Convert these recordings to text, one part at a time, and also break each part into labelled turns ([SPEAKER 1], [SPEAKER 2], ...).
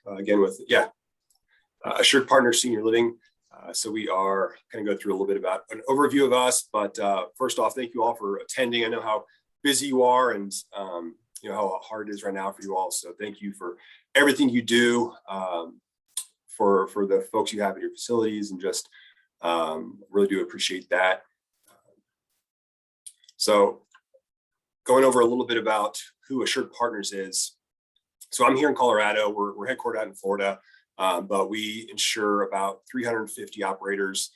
[SPEAKER 1] again with Assured Partners Senior Living. So we are going to go through a little bit about an overview of us, but first off, thank you all for attending. I know how busy you are and how hard it is right now for you all. So thank you for everything you do for the folks you have in your facilities, and just really do appreciate that. So going over a little bit about who Assured Partners is. So I'm here in Colorado. We're headquartered out in Florida, but we insure about 350 operators,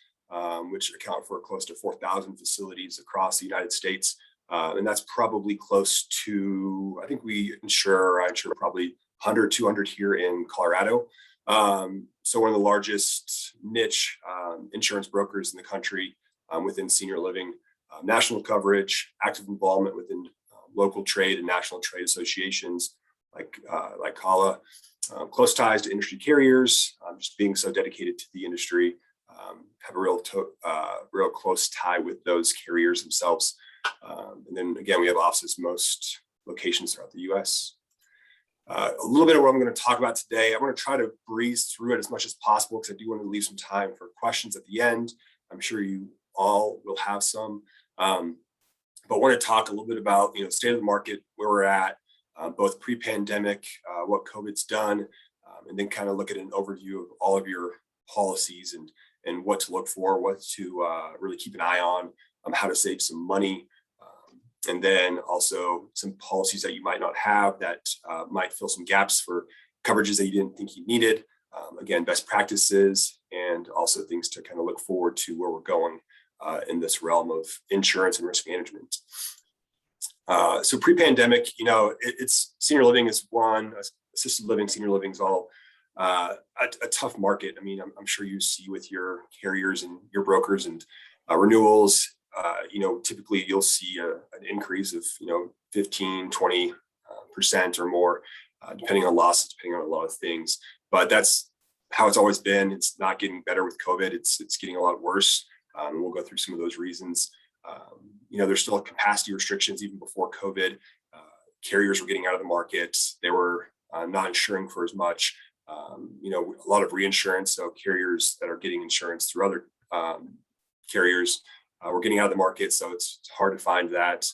[SPEAKER 1] which account for close to 4,000 facilities across the United States. And that's probably close to, I think I insure probably 100, 200 here in Colorado. So one of the largest niche insurance brokers in the country within senior living, national coverage, active involvement within local trade and national trade associations like CALA, close ties to industry carriers, just being so dedicated to the industry, have a real close tie with those carriers themselves. And then again, we have offices in most locations throughout the U.S. A little bit of what I'm going to talk about today. I'm going to try to breeze through it as much as possible because I do want to leave some time for questions at the end. I'm sure you all will have some, but I want to talk a little bit about state of the market, where we're at, both pre-pandemic, what COVID's done, and then kind of look at an overview of all of your policies and what to look for, what to really keep an eye on, how to save some money, and then also some policies that you might not have that might fill some gaps for coverages that you didn't think you needed. Again, best practices, and also things to kind of look forward to where we're going in this realm of insurance and risk management. So pre-pandemic, it's senior living is one, assisted living, senior living is all a tough market. I mean, I'm sure you see with your carriers and your brokers and renewals, typically you'll see an increase of 15, 20% or more, depending on losses, depending on a lot of things. But that's how it's always been. It's not getting better with COVID. It's getting a lot worse. We'll go through some of those reasons. There's still capacity restrictions even before COVID. Carriers were getting out of the market. They were not insuring for as much. A lot of reinsurance. So carriers that are getting insurance through other carriers were getting out of the market. So it's hard to find that.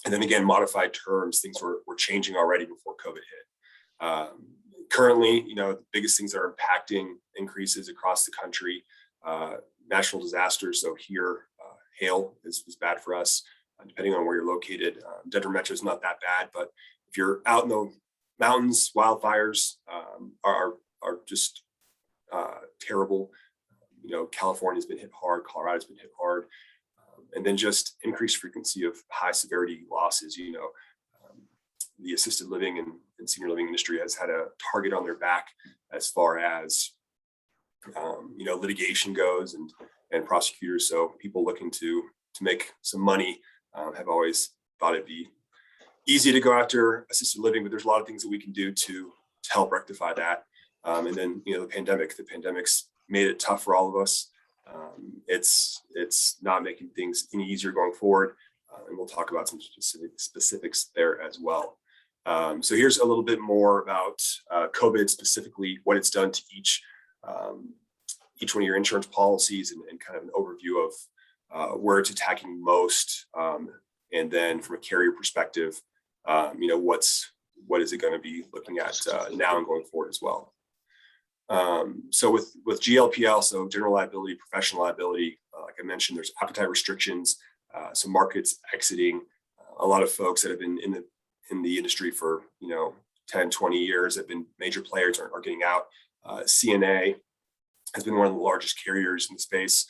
[SPEAKER 1] And then again, modified terms, things were changing already before COVID hit. Currently, the biggest things that are impacting increases across the country, natural disasters. So here, hail is bad for us, depending on where you're located. Denver Metro is not that bad, but if you're out in the mountains, wildfires are just terrible. California's been hit hard, Colorado's been hit hard, and then just increased frequency of high severity losses. The assisted living and senior living industry has had a target on their back as far as litigation goes and prosecutors. So people looking to make some money have always thought it'd be easy to go after assisted living, but there's a lot of things that we can do to help rectify that. And then the pandemic's made it tough for all of us. It's not making things any easier going forward, and we'll talk about some specifics there as well. So here's a little bit more about COVID specifically, what it's done to each one of your insurance policies, and kind of an overview of where it's attacking most, and then from a carrier perspective, what is it going to be looking at now and going forward as well. So with GLPL, so general liability, professional liability, like I mentioned, there's appetite restrictions, so markets exiting. A lot of folks that have been in the industry for 10, 20 years have been major players are getting out. CNA has been one of the largest carriers in the space.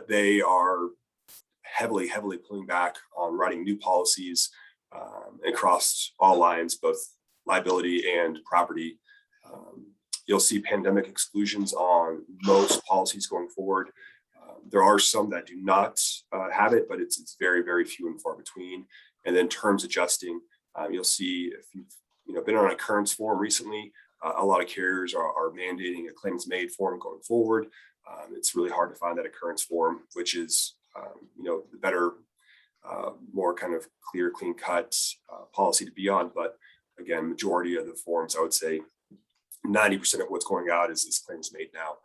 [SPEAKER 1] They are heavily pulling back on writing new policies across all lines, both liability and property. You'll see pandemic exclusions on most policies going forward. There are some that do not have it, but it's very, very few and far between. And then terms adjusting. You'll see if you've been on an occurrence form recently, a lot of carriers are mandating a claims made form going forward. It's really hard to find that occurrence form, which is the better, more kind of clear, clean cut policy to be on. But again, majority of the forms, I would say 90% of what's going out is claims made now.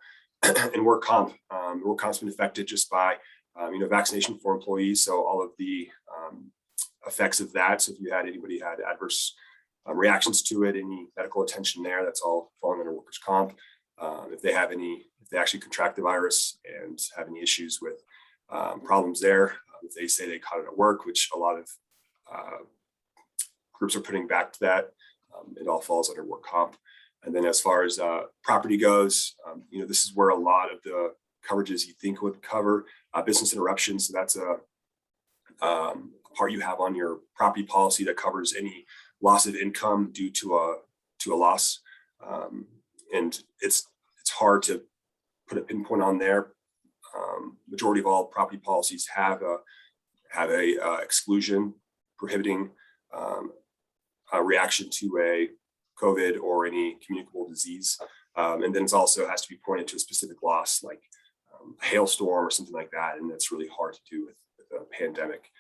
[SPEAKER 1] And work comp's been affected just by vaccination for employees. So all of the effects of that. So if anybody had adverse reactions to it, any medical attention there, that's all falling under workers' comp. If they actually contract the virus and have any issues with problems there, if they say they caught it at work, which a lot of groups are putting back to that, it all falls under work comp. And then as far as property goes, this is where a lot of the coverages you think would cover business interruption. So that's a part you have on your property policy that covers any loss of income due to a loss. And it's hard to put a pinpoint on there. Majority of all property policies have a exclusion prohibiting a reaction to a COVID or any communicable disease. And then it also has to be pointed to a specific loss, like a hailstorm or something like that. And that's really hard to do with a pandemic,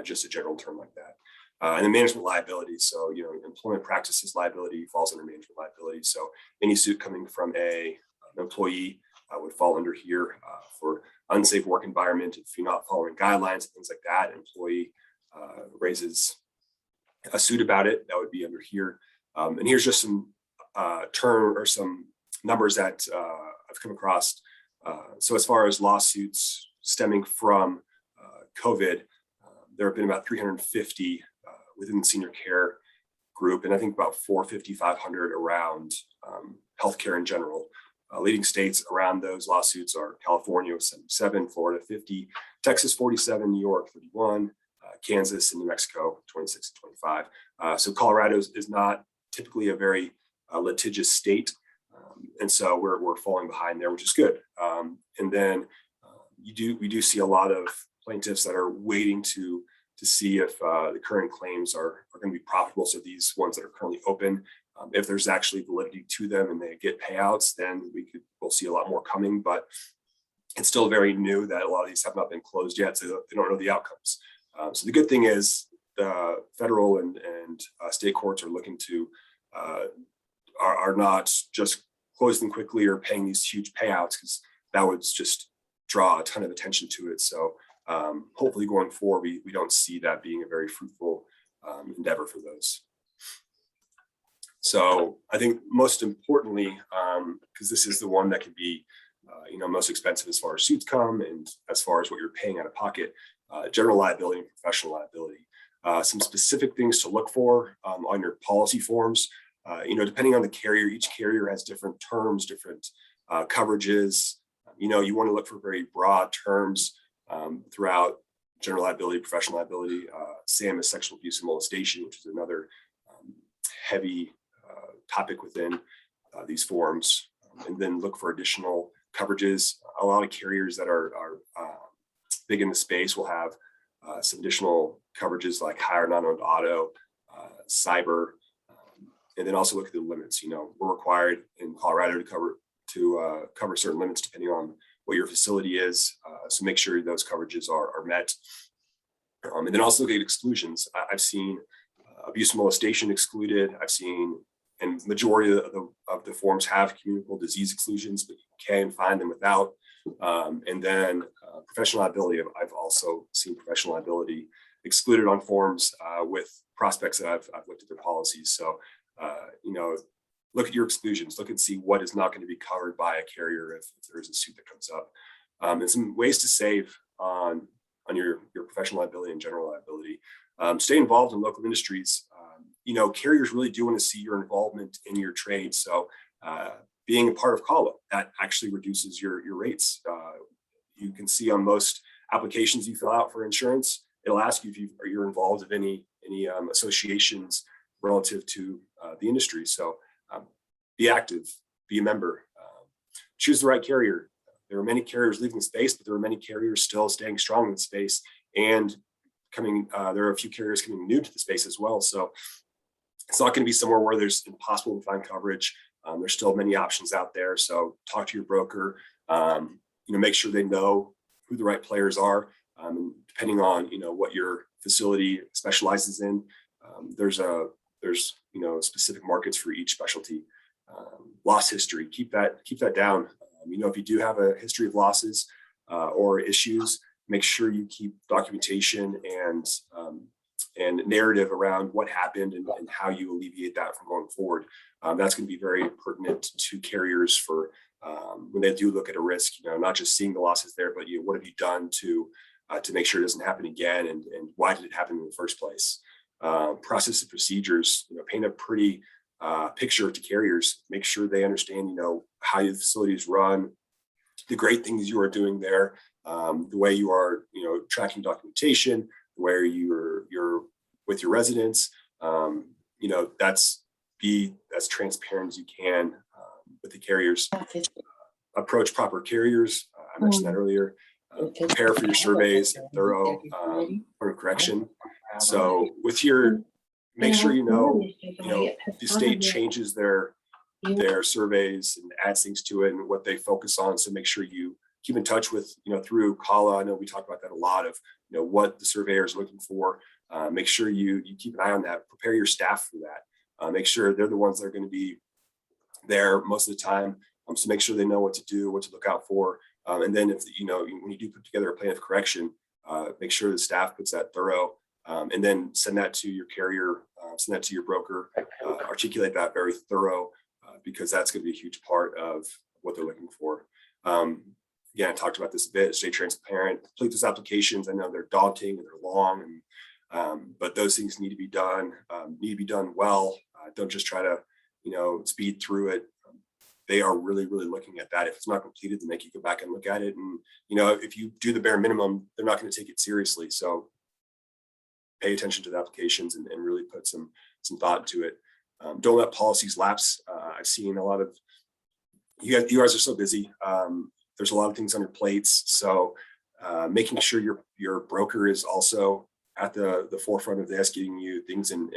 [SPEAKER 1] just a general term like that. And then management liability. So, employment practices liability falls under management liability. So any suit coming from an employee would fall under here for unsafe work environment. If you're not following guidelines and things like that, an employee raises a suit about it, that would be under here. And here's just some some numbers that I've come across. So as far as lawsuits stemming from COVID, there have been about 350 within the senior care group, and I think about 450, 500 around healthcare in general. Leading states around those lawsuits are California with 77, Florida 50, Texas 47, New York 31, Kansas and New Mexico 26 and 25. So Colorado is not typically a very litigious state, and so we're falling behind there, which is good. And then we do see a lot of plaintiffs that are waiting to see if the current claims are going to be profitable. So these ones that are currently open, if there's actually validity to them and they get payouts, then we'll see a lot more coming. But it's still very new that a lot of these have not been closed yet, so they don't know the outcomes. So the good thing is the federal and state courts are looking to are not just closing quickly or paying these huge payouts, because that would just draw a ton of attention to it. So hopefully going forward, we don't see that being a very fruitful endeavor for those. So I think most importantly, because this is the one that can be most expensive as far as suits come and as far as what you're paying out of pocket, general liability and professional liability. Some specific things to look for on your policy forms. Depending on the carrier, each carrier has different terms, different coverages. You want to look for very broad terms throughout general liability, professional liability. SAM is sexual abuse and molestation, which is another heavy topic within these forms. And then look for additional coverages. A lot of carriers that are big in the space will have some additional coverages like hire non-owned auto, cyber, and then also look at the limits. We're required in Colorado to cover certain limits depending on what your facility is. So make sure those coverages are met. And then also look at exclusions. I've seen abuse and molestation excluded. I've seen, and majority of the forms have communicable disease exclusions, but you can find them without. And then professional liability, I've also seen professional liability excluded on forms with prospects that I've looked at their policies. So, look at your exclusions, look and see what is not going to be covered by a carrier if there is a suit that comes up. And some ways to save on your professional liability and general liability. Stay involved in local industries. Carriers really do want to see your involvement in your trade. So being a part of CALA, that actually reduces your rates. You can see on most applications you fill out for insurance, it'll ask you if you're involved in any associations relative to the industry. So be active, be a member, choose the right carrier. There are many carriers leaving the space, but there are many carriers still staying strong in the space and coming. There are a few carriers coming new to the space as well. So it's not going to be somewhere where there's impossible to find coverage. There's still many options out there. So talk to your broker. Make sure they know who the right players are. Depending on what your facility specializes in, there's there's specific markets for each specialty. Loss history, keep that down. If you do have a history of losses or issues, make sure you keep documentation and narrative around what happened and how you alleviate that from going forward. That's going to be very pertinent to carriers for when they do look at a risk, not just seeing the losses there, but what have you done to make sure it doesn't happen again, and why did it happen in the first place? Process and procedures, paint a pretty picture to carriers, make sure they understand, how your facilities run, the great things you are doing there, the way you are, tracking documentation, where you're with your residents, that's be as transparent as you can with the carriers. Approach proper carriers. I mentioned that earlier. Prepare for your surveys, thorough correction. So with make sure the state changes their surveys and adds things to it and what they focus on. So make sure you keep in touch with, through CALA. I know we talk about that a lot of, what the surveyor is looking for. Make sure you keep an eye on that. Prepare your staff for that. Make sure they're the ones that are going to be there most of the time. So make sure they know what to do, what to look out for. And then if, when you do put together a plan of correction, make sure the staff puts that thorough, and then send that to your carrier, send that to your broker, articulate that very thorough, because that's going to be a huge part of what they're looking for. Again, I talked about this a bit. Stay transparent, complete those applications. I know they're daunting and they're long, but those things need to be done well. Don't just try to, speed through it. They are really, really looking at that. If it's not completed, then they can go back and look at it. And, if you do the bare minimum, they're not going to take it seriously. So pay attention to the applications and really put some thought into it. Don't let policies lapse. I've seen a lot of, you guys are so busy. There's a lot of things on your plates. So making sure your broker is also at the forefront of this, getting you things in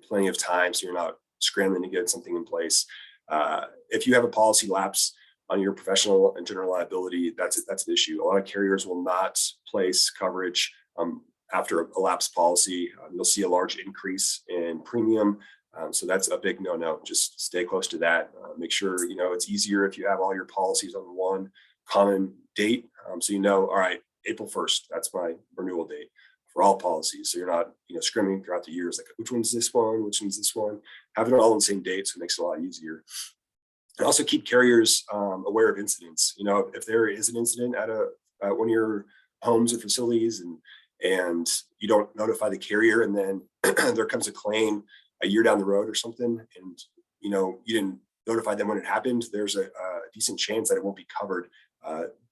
[SPEAKER 1] plenty of time, so you're not scrambling to get something in place. If you have a policy lapse on your professional and general liability, that's an issue. A lot of carriers will not place coverage after a lapsed policy. You'll see a large increase in premium. So that's a big no-no. Just stay close to that. Make sure, it's easier if you have all your policies on one common date. So all right, April 1st, that's my renewal date for all policies. So you're not, scrimming throughout the years, like which one's this one, which one's this one. Have it all on the same date, so it makes it a lot easier. And also keep carriers aware of incidents. If there is an incident at one of your homes or facilities and you don't notify the carrier, and then there comes a claim a year down the road or something, and you didn't notify them when it happened, there's a decent chance that it won't be covered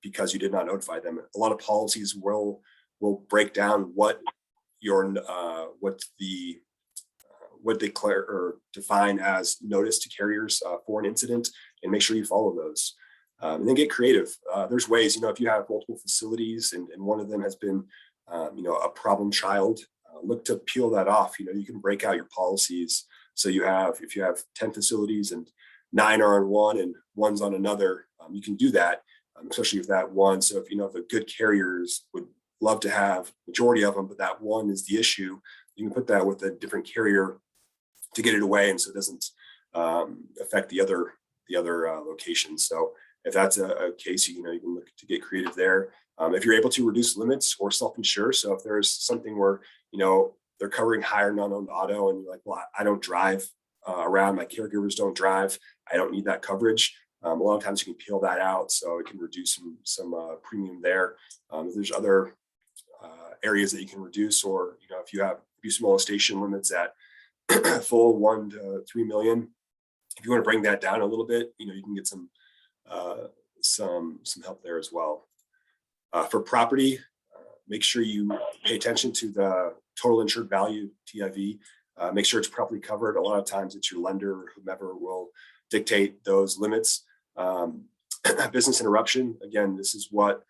[SPEAKER 1] because you did not notify them. A lot of policies will break down what they declare or define as notice to carriers for an incident, and make sure you follow those. And then get creative. There's ways, if you have multiple facilities and one of them has been, a problem child, look to peel that off. You can break out your policies. So if you have 10 facilities and 9 are on one and 1's on another, you can do that, especially if that one. So if the good carriers would love to have majority of them, but that one is the issue, you can put that with a different carrier to get it away, and so it doesn't affect the other locations. So if that's a case, you can look to get creative there. If you're able to reduce limits or self-insure, so if there's something where they're covering higher non-owned auto, and you're like, well, I don't drive around, my caregivers don't drive, I don't need that coverage. A lot of times you can peel that out, so it can reduce some premium there. If there's other areas that you can reduce, or if you have abuse molestation limits at full 1 to 3 million, if you want to bring that down a little bit, you can get some help there as well. For property, make sure you pay attention to the total insured value, TIV. Make sure it's properly covered. A lot of times it's your lender or whomever will dictate those limits. Business interruption, again, this is what,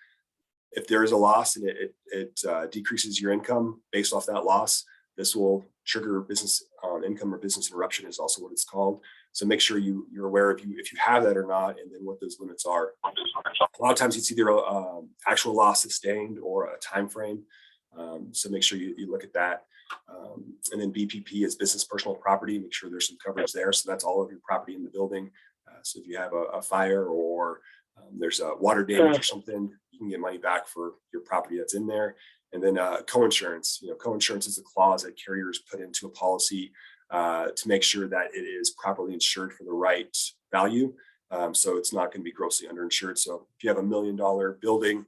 [SPEAKER 1] if there is a loss and it decreases your income based off that loss, this will trigger business income, or business interruption is also what it's called. So make sure you're aware if you have that or not, and then what those limits are. A lot of times it's either actual loss sustained or a time frame. So make sure you look at that. And then BPP is business personal property. Make sure there's some coverage there. So that's all of your property in the building. So if you have a fire or there's a water damage or something, you can get money back for your property that's in there. And then coinsurance. Coinsurance is a clause that carriers put into a policy to make sure that it is properly insured for the right value. So it's not going to be grossly underinsured. So if you have $1 million building,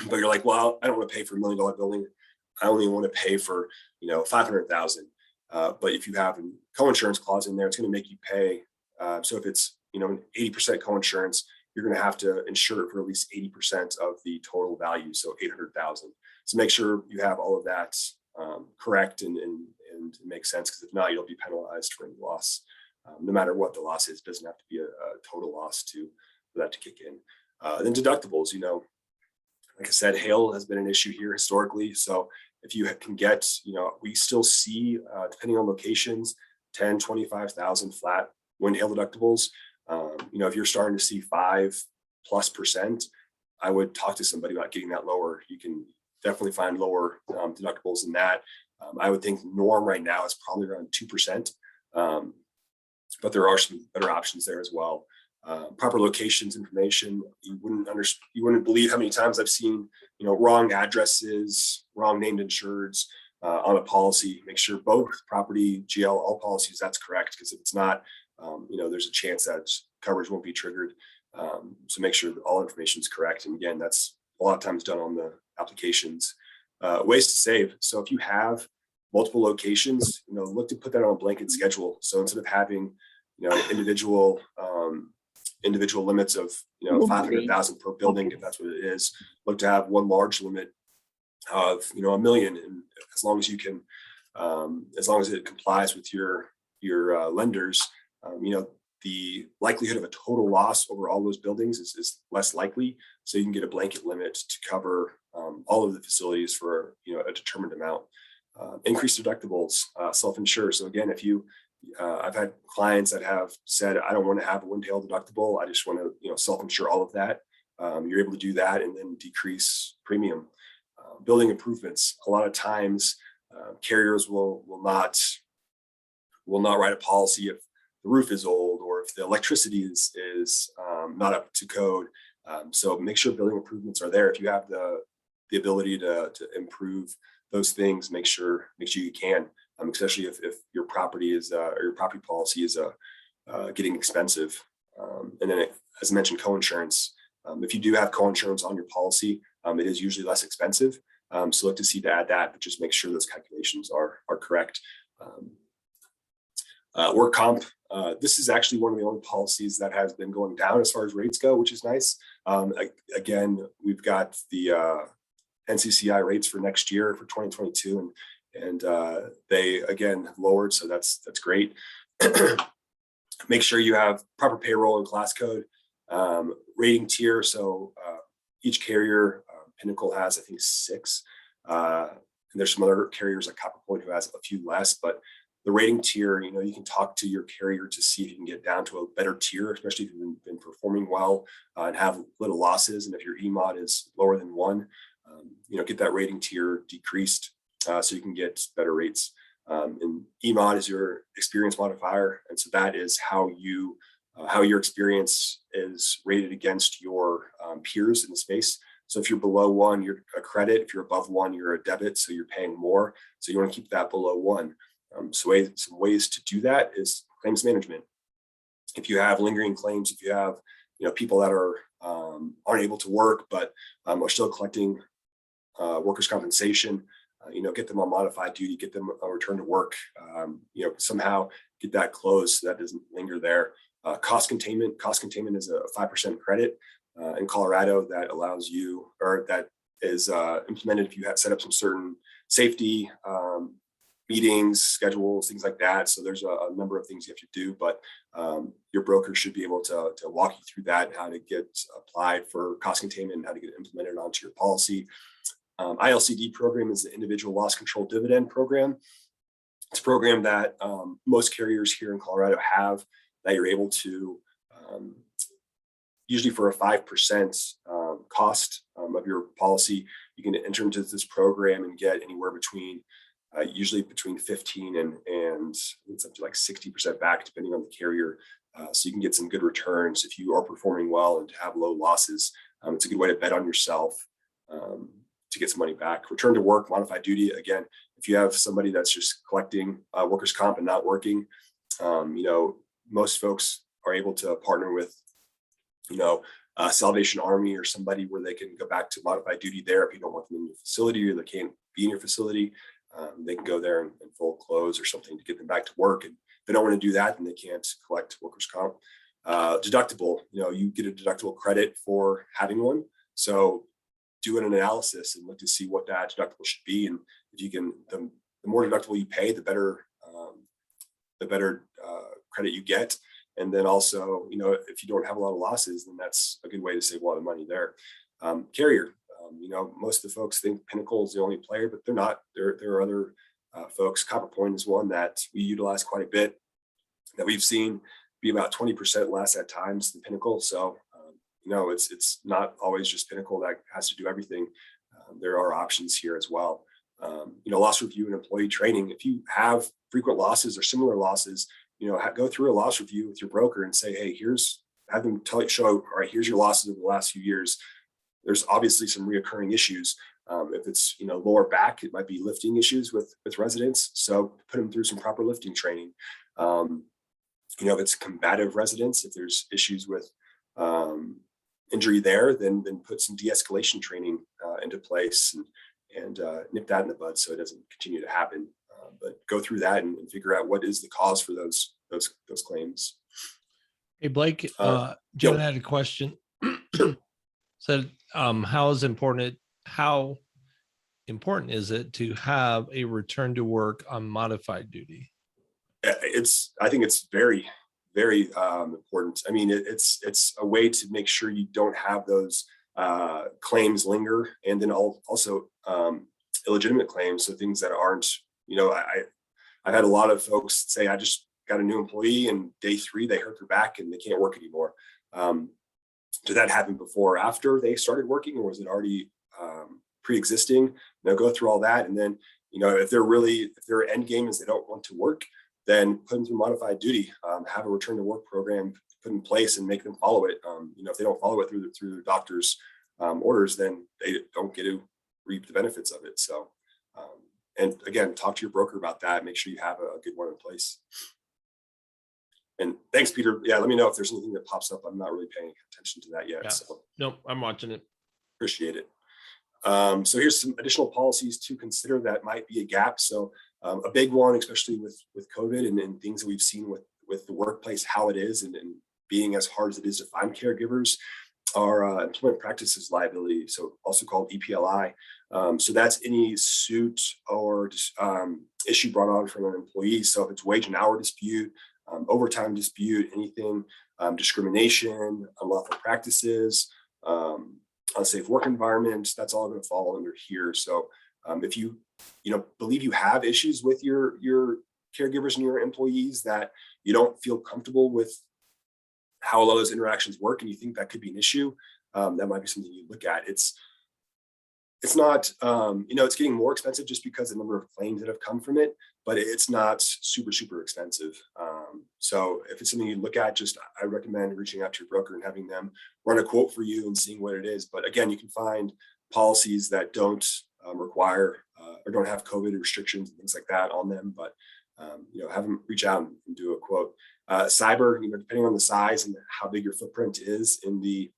[SPEAKER 1] but you're like, well, I don't want to pay for $1 million building. I only want to pay for, 500,000. But if you have a coinsurance clause in there, it's going to make you pay. So if it's, an 80% coinsurance, you're going to have to insure it for at least 80% of the total value. So 800,000. So make sure you have all of that correct and it makes sense, because if not, you'll be penalized for any loss. No matter what the loss is, it doesn't have to be a total loss for that to kick in. Then deductibles, like I said, hail has been an issue here historically. So if you can get, we still see, depending on locations, 10, 25,000 flat wind hail deductibles. If you're starting to see 5+%, I would talk to somebody about getting that lower. You can definitely find lower deductibles than that. I would think norm right now is probably around 2%. But there are some better options there as well. Proper locations information. You wouldn't believe how many times I've seen, wrong addresses, wrong named insureds on a policy. Make sure both property, GL, all policies, that's correct. Because if it's not, there's a chance that coverage won't be triggered. So make sure that all information is correct. And again, that's a lot of times done on the applications. Ways to save. So if you have multiple locations, look to put that on a blanket schedule. So instead of having, individual limits of, 500,000 per building, if that's what it is, look to have one large limit of, $1 million. And as long as you can, as long as it complies with your lenders, the likelihood of a total loss over all those buildings is less likely. So you can get a blanket limit to cover all of the facilities for, a determined amount. Increased deductibles, self-insure. So again, if I've had clients that have said, I don't want to have a wind hail deductible. I just want to, self-insure all of that. You're able to do that and then decrease premium. Building improvements. A lot of times, carriers will not write a policy if the roof is old or if the electricity is not up to code. So make sure building improvements are there. If you have the ability to improve those things, make sure you can, especially if your property is or your property policy is getting expensive. And then, as I mentioned, coinsurance. If you do have coinsurance on your policy, it is usually less expensive. So look to see to add that, but just make sure those calculations are correct. Work comp. This is actually one of the only policies that has been going down as far as rates go, which is nice. Again, we've got the NCCI rates for next year for 2022, and they again lowered, so that's great. Make sure you have proper payroll and class code. Rating tier. So each carrier, Pinnacle has, I think, 6. And there's some other carriers like Copper Point who has a few less, but the rating tier, you can talk to your carrier to see if you can get down to a better tier, especially if you've been performing well and have little losses. And if your EMOD is lower than 1, get that rating tier decreased so you can get better rates. And EMOD is your experience modifier. And so that is how your experience is rated against your peers in the space. So if you're below 1, you're a credit. If you're above 1, you're a debit. So you're paying more. So you want to keep that below 1. So some ways to do that is claims management. If you have lingering claims, if you have people that are aren't able to work but are still collecting workers' compensation, get them on modified duty, get them a return to work. Somehow get that closed so that doesn't linger there. Cost containment. Cost containment is a 5% credit in Colorado that allows you, or that is implemented if you have set up some certain safety meetings, schedules, things like that. So there's a number of things you have to do, but your broker should be able to walk you through that, how to get applied for cost containment, and how to get it implemented onto your policy. ILCD program is the Individual Loss Control Dividend Program. It's a program that most carriers here in Colorado have, that you're able to, usually for a 5% cost of your policy, you can enter into this program and get anywhere between usually between 15 and it's up to like 60% back, depending on the carrier. So you can get some good returns if you are performing well and have low losses. It's a good way to bet on yourself to get some money back. Return to work, modified duty. Again, if you have somebody that's just collecting workers' comp and not working, most folks are able to partner with, Salvation Army or somebody where they can go back to modified duty there. If you don't want them in your facility or they can't be in your facility, they can go there and full close or something to get them back to work. And if they don't want to do that, then they can't collect workers' comp. Deductible, you get a deductible credit for having one. So do an analysis and look to see what that deductible should be. And if you can, the more deductible you pay, the better credit you get. And then also, if you don't have a lot of losses, then that's a good way to save a lot of money there. Carrier, most of the folks think Pinnacle is the only player, but they're not. There are other folks. Copper Point is one that we utilize quite a bit, that we've seen be about 20% less at times than Pinnacle. So, it's not always just Pinnacle that has to do everything. There are options here as well. Loss review and employee training. If you have frequent losses or similar losses, go through a loss review with your broker and say, hey, have them show, all right, here's your losses over the last few years. There's obviously some reoccurring issues. If it's, lower back, it might be lifting issues with residents. So put them through some proper lifting training. If it's combative residents, if there's issues with injury there, then put some de-escalation training into place and nip that in the bud so it doesn't continue to happen. But go through that and figure out what is the cause for those claims.
[SPEAKER 2] Hey, Blake, Jen had a question. Said, how important is it to have a return to work on modified duty?
[SPEAKER 1] I think it's very, very important. I mean, it's a way to make sure you don't have those claims linger, and then also illegitimate claims, so things that aren't. I've had a lot of folks say, I just got a new employee and day 3 they hurt their back and they can't work anymore. Did that happen before or after they started working, or was it already pre-existing? Go through all that, and then if their end game is they don't want to work, then put them through modified duty. Have a return to work program put in place and make them follow it. If they don't follow it through their doctor's orders, then they don't get to reap the benefits of it. So. And again, talk to your broker about that. Make sure you have a good one in place. And thanks, Peter. Yeah, let me know if there's anything that pops up. I'm not really paying attention to that yet.
[SPEAKER 2] Yeah.
[SPEAKER 1] So
[SPEAKER 2] nope, I'm watching it.
[SPEAKER 1] Appreciate it. So here's some additional policies to consider that might be a gap. So a big one, especially with COVID and things that we've seen with the workplace, how it is and being as hard as it is to find caregivers, are employment practices liability, so also called EPLI. So that's any suit or issue brought on from an employee. So if it's wage and hour dispute, overtime dispute, anything, discrimination, unlawful practices, unsafe work environment, that's all going to fall under here. So if you believe you have issues with your caregivers and your employees, that you don't feel comfortable with how a lot of those interactions work, and you think that could be an issue, that might be something you look at. It's not, it's getting more expensive just because the number of claims that have come from it, but it's not super, super expensive. So if it's something you look at, I recommend reaching out to your broker and having them run a quote for you and seeing what it is. But again, you can find policies that don't require or don't have COVID restrictions and things like that on them, but have them reach out and do a quote. Cyber, depending on the size and how big your footprint is in the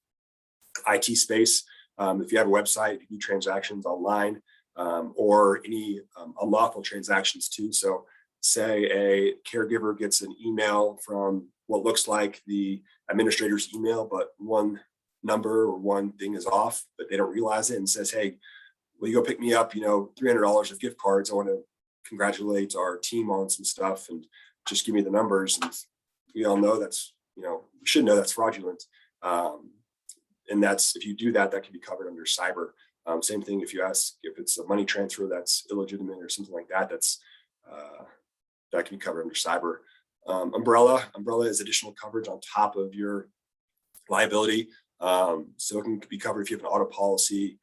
[SPEAKER 1] IT space, if you have a website, if you do transactions online, or any unlawful transactions too. So say a caregiver gets an email from what looks like the administrator's email, but one number or one thing is off, but they don't realize it, and says, hey, will you go pick me up, $300 of gift cards? I want to congratulate our team on some stuff and just give me the numbers. And we all know that's, we should know that's fraudulent. And that's, if you do that, that can be covered under cyber. Same thing if you ask if it's a money transfer that's illegitimate or something like that, that can be covered under cyber. Umbrella is additional coverage on top of your liability. So it can be covered if you have an auto policy.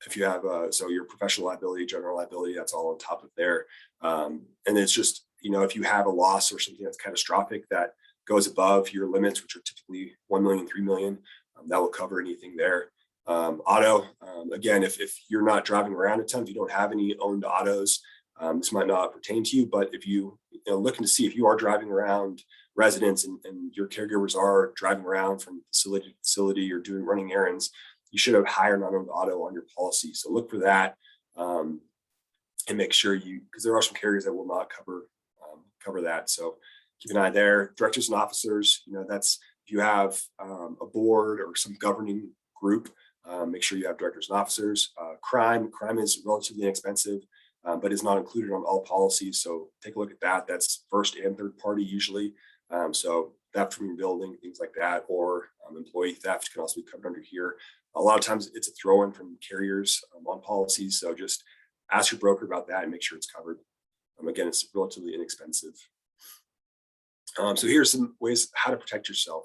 [SPEAKER 1] if you have, so your professional liability, general liability, that's all on top of there. And it's just, if you have a loss or something that's catastrophic that goes above your limits, which are typically 1 million, 3 million, that will cover anything there. Auto, again, if you're not driving around a ton, if you don't have any owned autos, this might not pertain to you, but if you looking to see if you are driving around residents and your caregivers are driving around from facility to facility or running errands, you should have higher non-owned auto on your policy. So look for that, and make sure because there are some carriers that will not cover that. So keep an eye there. Directors and officers, that's if you have a board or some governing group, make sure you have directors and officers. Crime is relatively inexpensive, but is not included on all policies. So take a look at that. That's first and third party usually. So theft from your building, things like that, or employee theft can also be covered under here. A lot of times it's a throw-in from carriers on policies. So just ask your broker about that and make sure it's covered. Again, it's relatively inexpensive. So here's some ways how to protect yourself.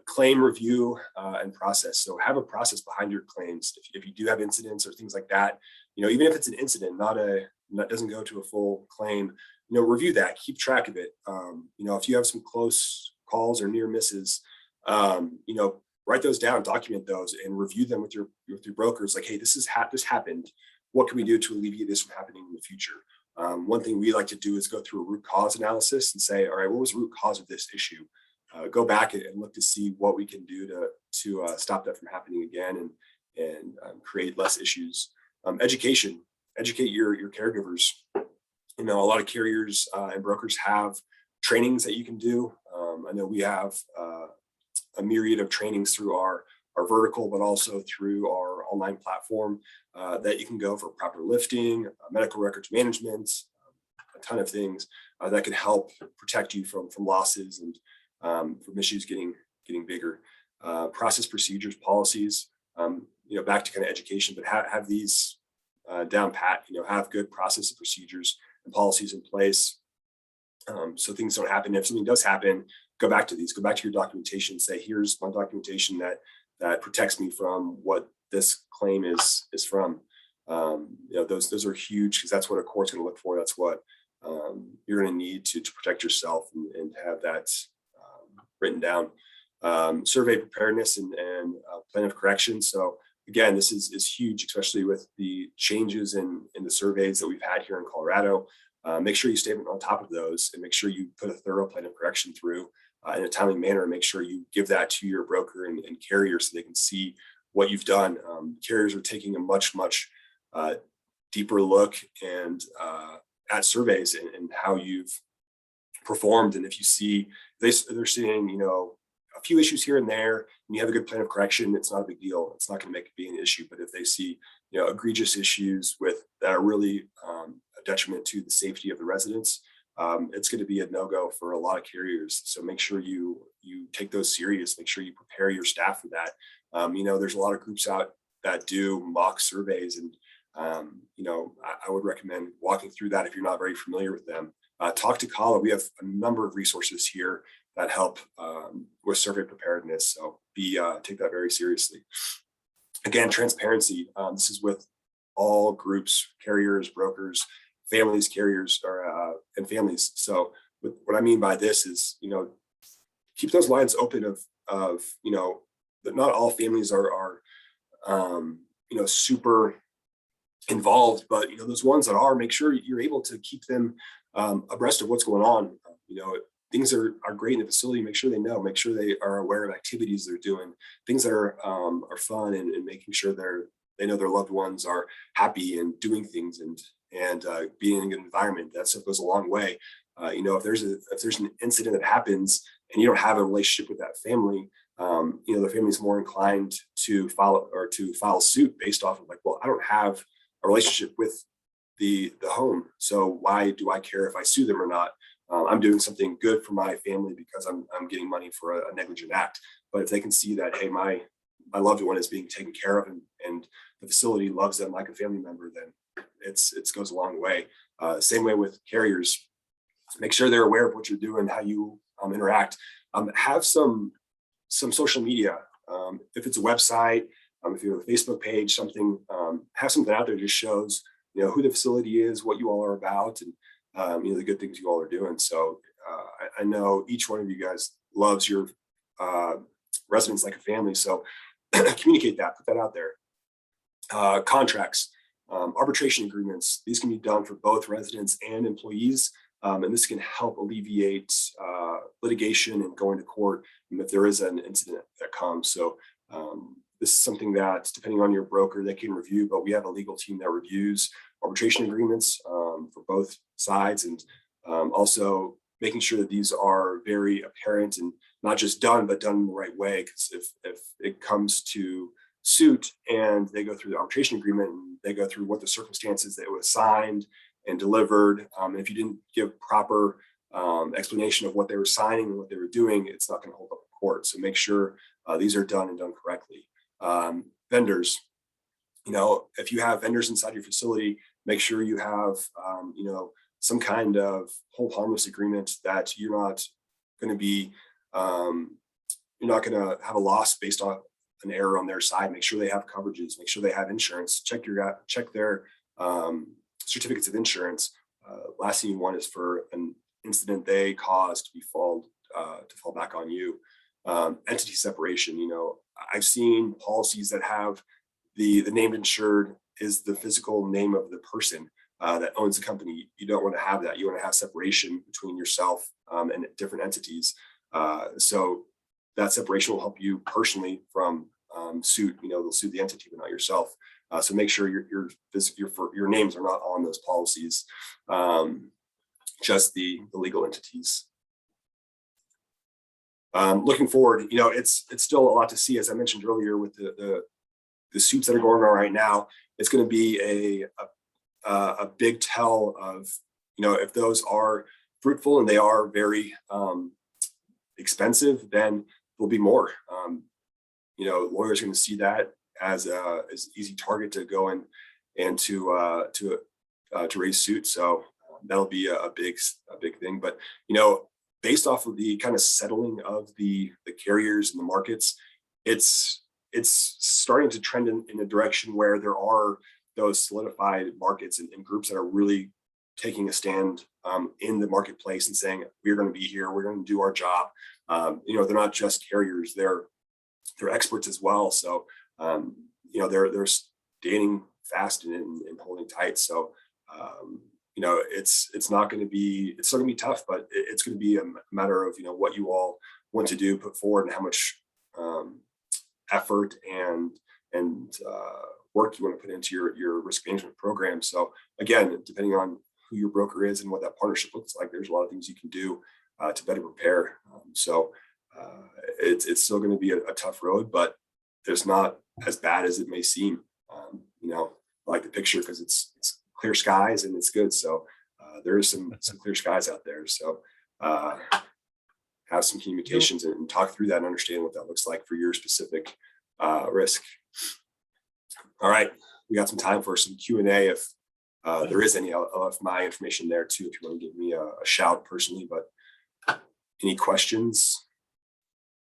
[SPEAKER 1] Claim review and process. So have a process behind your claims. If you do have incidents or things like that, even if it's an incident, that doesn't go to a full claim, review that, keep track of it. If you have some close calls or near misses, write those down, document those, and review them with your brokers. Like, hey, this happened. What can we do to alleviate this from happening in the future? One thing we like to do is go through a root cause analysis and say, all right, what was the root cause of this issue? Go back and look to see what we can do to stop that from happening again and create less issues. Education, educate your caregivers. A lot of carriers and brokers have trainings that you can do. I know we have a myriad of trainings through our vertical, but also through our online platform that you can go for proper lifting, medical records management, a ton of things that can help protect you from losses and from issues getting bigger. Process, procedures, policies, back to kind of education, but have these down pat, have good process and procedures and policies in place so things don't happen. If something does happen, go back to your documentation, say, here's my documentation that protects me from what this claim is from. Those are huge because that's what a court's going to look for. That's what you're going to need to protect yourself and have that written down. Survey preparedness and plan of correction. So again, this is huge, especially with the changes in the surveys that we've had here in Colorado. Make sure you stay on top of those and make sure you put a thorough plan of correction through in a timely manner. Make sure you give that to your broker and carrier so they can see what you've done. Carriers are taking a much deeper look and at surveys and how you've performed. And if you see they're seeing, a few issues here and there, and you have a good plan of correction, it's not a big deal. It's not going to be an issue. But if they see, egregious issues that are really a detriment to the safety of the residents, it's going to be a no-go for a lot of carriers. So make sure you take those serious. Make sure you prepare your staff for that. There's a lot of groups out that do mock surveys, and I would recommend walking through that if you're not very familiar with them. Talk to CALA. We have a number of resources here that help with survey preparedness. So take that very seriously. Again, transparency. This is with all groups, carriers, brokers, families, carriers, and families. So what I mean by this is, keep those lines open of that not all families are super involved, but those ones that are, make sure you're able to keep them abreast of what's going on. Things are great in the facility. Make sure they know. Make sure they are aware of activities they're doing, things that are fun, and making sure they know their loved ones are happy and doing things and being in a good environment. That stuff goes a long way. If there's an incident that happens and you don't have a relationship with that family, the family's more inclined to file suit based off of well, I don't have a relationship with the home, so why do I care if I sue them or not? I'm doing something good for my family because I'm getting money for a negligent act. But if they can see that, hey, my loved one is being taken care of and the facility loves them like a family member, then it goes a long way. Same way with carriers. Make sure they're aware of what you're doing, how you interact. Have some social media. If it's a website, If you have a Facebook page, something, have something out there that just shows, who the facility is, what you all are about, and the good things you all are doing. So I know each one of you guys loves your residents like a family. So communicate that, put that out there. Contracts, arbitration agreements, these can be done for both residents and employees. And this can help alleviate litigation and going to court if there is an incident that comes. So this is something that, depending on your broker, they can review, but we have a legal team that reviews arbitration agreements for both sides, and also making sure that these are very apparent and not just done, but done in the right way. Because if it comes to suit and they go through the arbitration agreement and they go through what the circumstances that it was signed and delivered, and if you didn't give proper explanation of what they were signing and what they were doing, it's not going to hold up in court. So make sure these are done and done correctly. Vendors, if you have vendors inside your facility, make sure you have, some kind of hold harmless agreement that you're not going to be, you're not going to have a loss based on an error on their side. Make sure they have coverages, make sure they have insurance, check their certificates of insurance. Last thing you want is for an incident they caused to fall back on you. Entity separation, I've seen policies that have the named insured is the physical name of the person that owns the company. You don't want to have that. You want to have separation between yourself and different entities. So that separation will help you personally from suit. They'll sue the entity, but not yourself. So make sure your names are not on those policies, just the legal entities. Looking forward, it's still a lot to see, as I mentioned earlier, with the suits that are going on right now. It's going to be a big tell of, if those are fruitful and they are very expensive, then there'll be more. Lawyers are going to see that as easy target to go and to raise suit. So that'll be a big thing. But based off of the kind of settling of the carriers and the markets, it's starting to trend in a direction where there are those solidified markets and groups that are really taking a stand in the marketplace and saying, we're going to be here, we're going to do our job. They're not just carriers, they're experts as well. So they're standing fast and holding tight. So it's not going to be, it's still going to be tough, but it's going to be a matter of what you all want to do, put forward, and how much effort and work you want to put into your risk management program. So again, depending on who your broker is and what that partnership looks like, there's a lot of things you can do to better prepare. It's still going to be a tough road, but it's not as bad as it may seem. I like the picture because it's clear skies and it's good. So there is some clear skies out there. So have some communications and talk through that and understand what that looks like for your specific risk. All right, we got some time for some Q&A if there is any of my information there too, if you want to give me a shout personally. But any questions?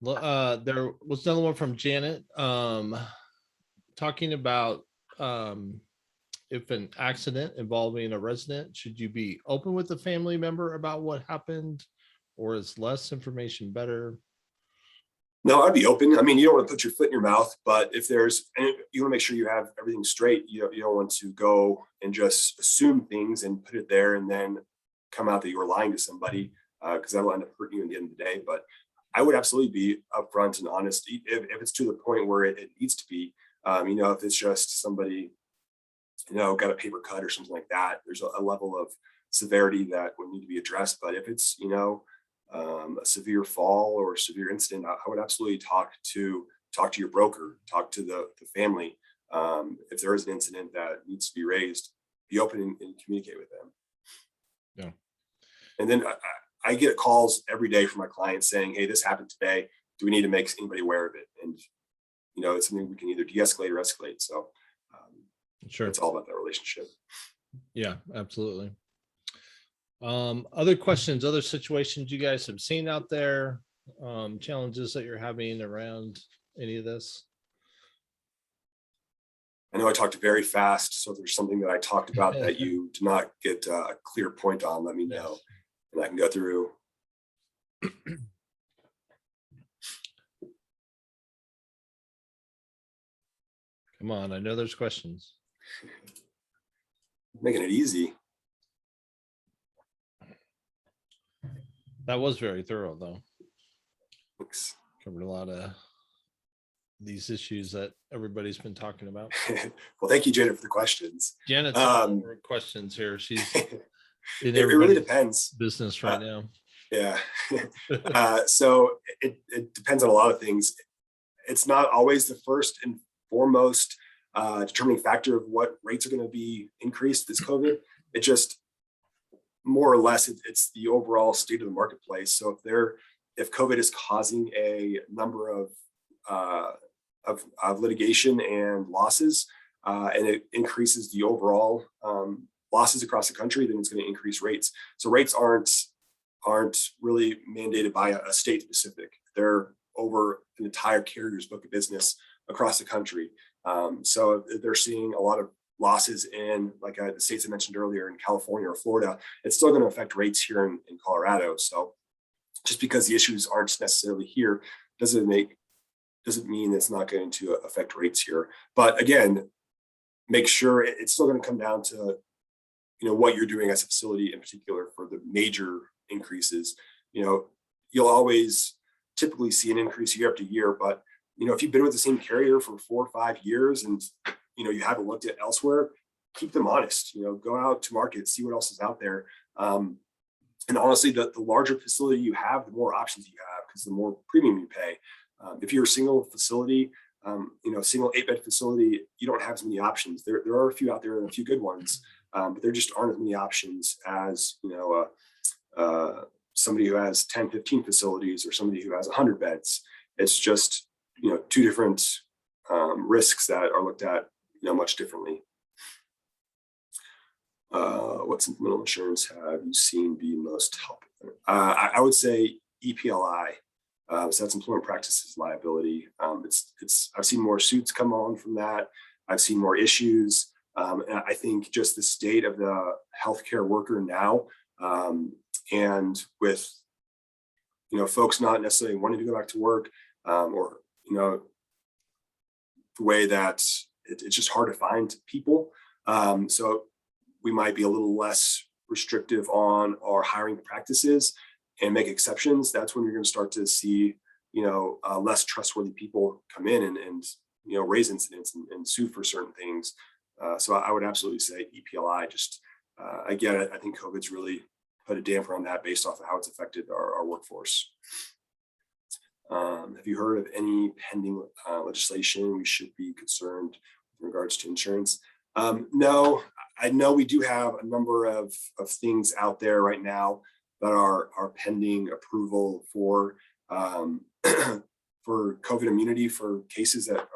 [SPEAKER 2] There was another one from Janet talking about if an accident involving a resident, should you be open with the family member about what happened, or is less information better?
[SPEAKER 1] No, I'd be open. I mean, you don't want to put your foot in your mouth, but if you want to make sure you have everything straight, you don't want to go and just assume things and put it there and then come out that you were lying to somebody, because that will end up hurting you at the end of the day. But I would absolutely be upfront and honest if it's to the point where it needs to be. If it's just somebody, got a paper cut or something like that, there's a level of severity that would need to be addressed. But if it's, a severe fall or a severe incident, I would absolutely talk to your broker, talk to the family. If there is an incident that needs to be raised, be open and communicate with them.
[SPEAKER 2] Yeah. And
[SPEAKER 1] then I get calls every day from my clients saying, hey, this happened today. Do we need to make anybody aware of it? And, it's something we can either de-escalate or escalate. So
[SPEAKER 2] sure,
[SPEAKER 1] it's all about that relationship.
[SPEAKER 2] Yeah, absolutely. Other questions, other situations you guys have seen out there, challenges that you're having around any of this?
[SPEAKER 1] I know I talked very fast, so if there's something that I talked about that you did not get a clear point on, let me know, and I can go through.
[SPEAKER 2] Come on, I know there's questions.
[SPEAKER 1] Making it easy.
[SPEAKER 2] That was very thorough, though.
[SPEAKER 1] Thanks.
[SPEAKER 2] Covered a lot of these issues that everybody's been talking about.
[SPEAKER 1] Well, thank you, Janet, for the questions.
[SPEAKER 2] Janet's all over questions here. She's in
[SPEAKER 1] it really depends.
[SPEAKER 2] Business right now.
[SPEAKER 1] Yeah. So it depends on a lot of things. It's not always the first and foremost determining factor of what rates are going to be increased this COVID. It just more or less it's the overall state of the marketplace. So if COVID is causing a number of litigation and losses, and it increases the overall losses across the country, then it's going to increase rates. So rates aren't really mandated by a state specific. They're over an entire carrier's book of business across the country. So if they're seeing a lot of losses in like the states I mentioned earlier in California or Florida, it's still going to affect rates here in Colorado. So just because the issues aren't necessarily here doesn't mean it's not going to affect rates here. But again, make sure it's still going to come down to what you're doing as a facility in particular for the major increases. You'll always typically see an increase year after year, but if you've been with the same carrier for 4 or 5 years and you haven't looked at elsewhere, keep them honest. Go out to market, see what else is out there. And honestly, the larger facility you have, the more options you have, because the more premium you pay. If you're a single facility, single 8-bed facility, you don't have as many options. There are a few out there and a few good ones, but there just aren't as many options as somebody who has 10, 15 facilities or somebody who has 100 beds. It's just two different risks that are looked at much differently. What supplemental insurance have you seen be most helpful? I would say EPLI. So that's employment practices liability. I've seen more suits come on from that. I've seen more issues. And I think just the state of the healthcare worker now, and with folks not necessarily wanting to go back to work, or the way that it's just hard to find people. So we might be a little less restrictive on our hiring practices and make exceptions. That's when you're going to start to see, less trustworthy people come in and raise incidents and sue for certain things. So I would absolutely say EPLI. Just I get it. I think COVID's really put a damper on that based off of how it's affected our workforce. Have you heard of any pending legislation we should be concerned in regards to insurance? No, I know we do have a number of things out there right now that are pending approval for for COVID immunity for cases that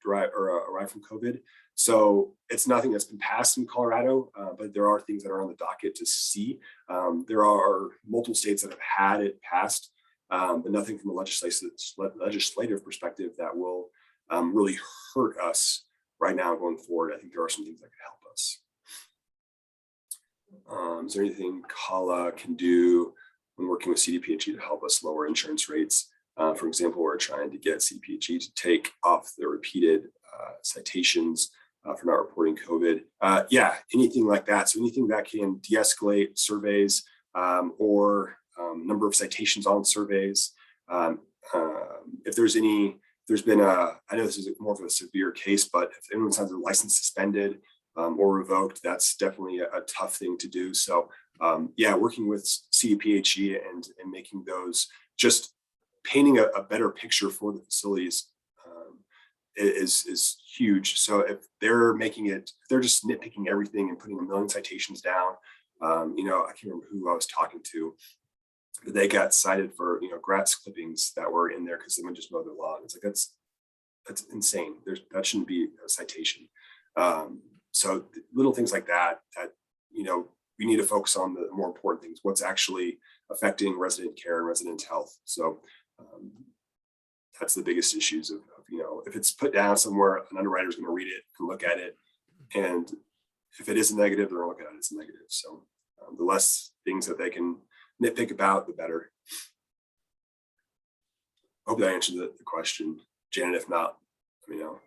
[SPEAKER 1] arrive from COVID. So it's nothing that's been passed in Colorado, but there are things that are on the docket to see. There are multiple states that have had it passed, but nothing from a legislative perspective that will really hurt us right now going forward. I think there are some things that could help us. Is there anything CALA can do when working with CDPHE to help us lower insurance rates? For example, we're trying to get CDPHE to take off the repeated citations for not reporting COVID. Yeah, anything like that. So anything that can de-escalate surveys or number of citations on surveys. If there's been I know this is more of a severe case, but if anyone's had their license suspended or revoked, that's definitely a tough thing to do. So yeah, working with CDPHE and making those, just painting a better picture for the facilities is huge. So if they're just nitpicking everything and putting a million citations down, I can't remember who I was talking to, but they got cited for grass clippings that were in there because someone just mowed their lawn. It's like that's insane. That shouldn't be a citation. So little things like that we need to focus on the more important things, what's actually affecting resident care and resident health. So that's the biggest issues of if it's put down somewhere, an underwriter is going to read it and look at it. And if it is a negative, they're going to look at it as a negative. So the less things that they can nitpick about, the better. I hope that answered the question, Janet. If not, let me know.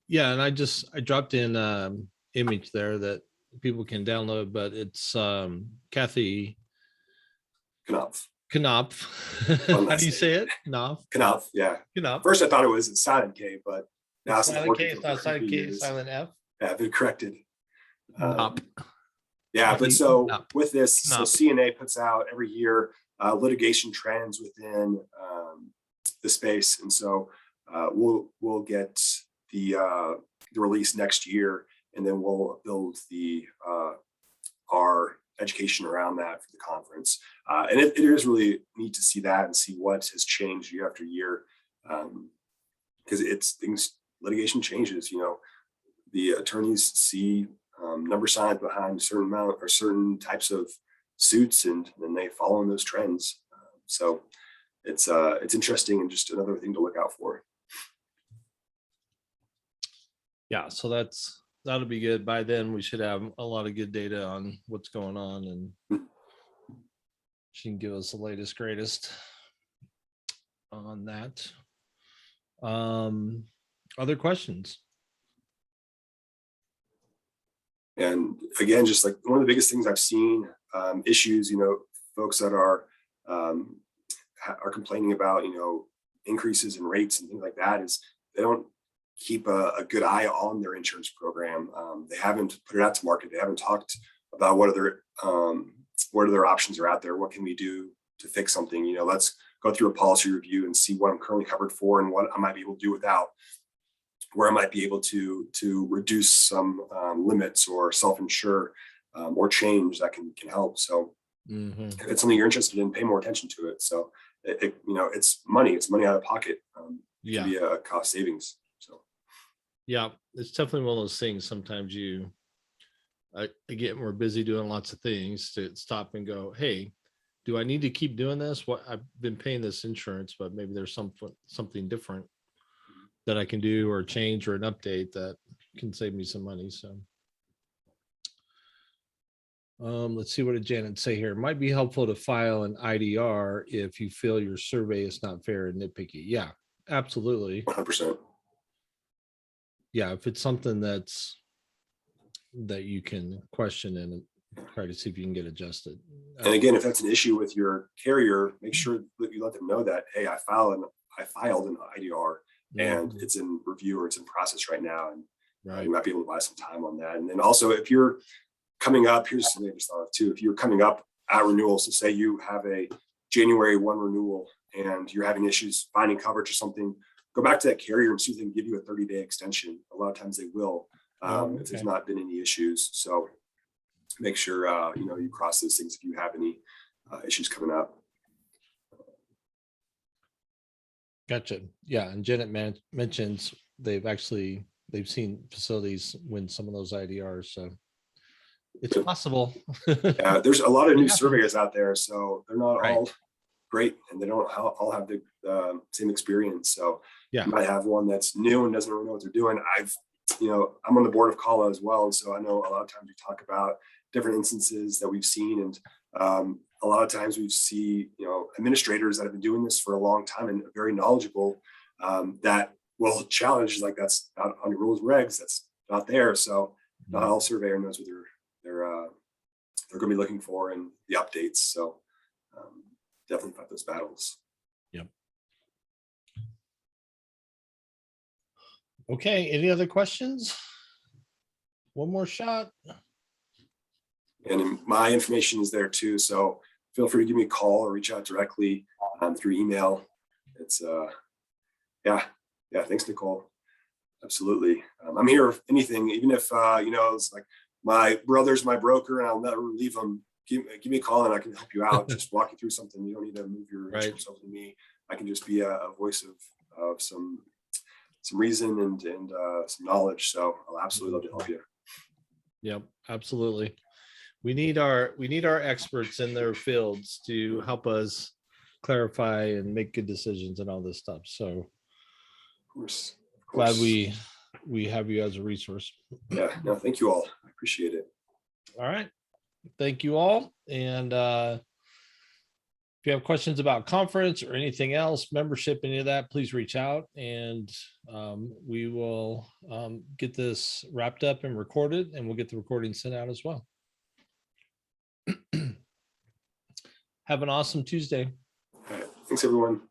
[SPEAKER 2] Yeah, and I dropped in image there that people can download, but it's Kathy
[SPEAKER 1] Knopf.
[SPEAKER 2] How do you say it? Knopf.
[SPEAKER 1] Knopf, yeah.
[SPEAKER 2] Knopf.
[SPEAKER 1] First I thought it was a silent K, but now
[SPEAKER 2] it's silent K, it's not silent K, silent F.
[SPEAKER 1] Yeah, I've been corrected.
[SPEAKER 2] Knopf.
[SPEAKER 1] Yeah, but so
[SPEAKER 2] Knopf.
[SPEAKER 1] with this,
[SPEAKER 2] Knopf.
[SPEAKER 1] so CNA puts out every year litigation trends within the space, and so we'll get the release next year, and then we'll build our education around that for the conference. And it is really neat to see that and see what has changed year after year, because litigation changes. The attorneys see number signs behind a certain amount or certain types of suits, and then they follow in those trends. So it's interesting and just another thing to look out for.
[SPEAKER 2] Yeah, so that'll be good. By then we should have a lot of good data on what's going on, and she can give us the latest greatest on that. Other questions?
[SPEAKER 1] And again, just like one of the biggest things I've seen, issues, folks that are complaining about, increases in rates and things like that, is they don't keep a good eye on their insurance program. They haven't put it out to market. They haven't talked about what other options are out there. What can we do to fix something? Let's go through a policy review and see what I'm currently covered for and what I might be able to do without, where I might be able to reduce some limits or self-insure or change that can help. So if it's something you're interested in, pay more attention to it. So it's money out of pocket. It can be a cost savings. So
[SPEAKER 2] yeah, it's definitely one of those things. Sometimes I get more busy doing lots of things to stop and go, hey, do I need to keep doing this? What I've been paying this insurance, but maybe there's something different that I can do or change or an update that can save me some money. So let's see, what did Janet say here? It might be helpful to file an IDR if you feel your survey is not fair and nitpicky. Yeah, absolutely.
[SPEAKER 1] 100%.
[SPEAKER 2] Yeah, if it's something that you can question and try to see if you can get adjusted.
[SPEAKER 1] And again, if that's an issue with your carrier, make sure that you let them know that, hey, I filed an IDR and it's in review or it's in process right now, and you might be able to buy some time on that. And then also, if you're coming up, here's something I just thought of too. If you're coming up at renewal, so say you have a January 1 renewal and you're having issues finding coverage or something, go back to that carrier and see if they can give you a 30-day extension. A lot of times they will, if there's not been any issues. So make sure you cross those things if you have any issues coming up.
[SPEAKER 2] Gotcha. Yeah, and Janet mentions they've seen facilities win some of those IDRs, so it's possible.
[SPEAKER 1] Yeah, there's a lot of new surveyors out there, so they're not all great, and they don't all have the same experience. So you might have one that's new and doesn't really know what they're doing. I'm on the board of CALA as well, and so I know a lot of times we talk about different instances that we've seen, and a lot of times we see administrators that have been doing this for a long time and very knowledgeable, that will challenge, like, that's not on your rules and regs, that's not there. So not all surveyor knows what they're going to be looking for and the updates. So definitely fight those battles.
[SPEAKER 2] Yep. Okay, any other questions? One more shot.
[SPEAKER 1] And my information is there too, so feel free to give me a call or reach out directly through email. It's thanks, Nicole. Absolutely. I'm here if anything, even if it's like my brother's my broker and I'll never leave him. Give me a call and I can help you out. Just walk you through something. You don't need to move your insurance over to me. I can just be a voice of some reason and some knowledge. So I'll absolutely love to help you.
[SPEAKER 2] Yep, absolutely. We need our experts in their fields to help us clarify and make good decisions and all this stuff. So
[SPEAKER 1] Of course.
[SPEAKER 2] glad we have you as a resource.
[SPEAKER 1] Yeah, no, thank you all. I appreciate it.
[SPEAKER 2] All right. Thank you all. And if you have questions about conference or anything else, membership, any of that, please reach out, and we will get this wrapped up and recorded, and we'll get the recording sent out as well. Have an awesome Tuesday.
[SPEAKER 1] All right. Thanks, everyone.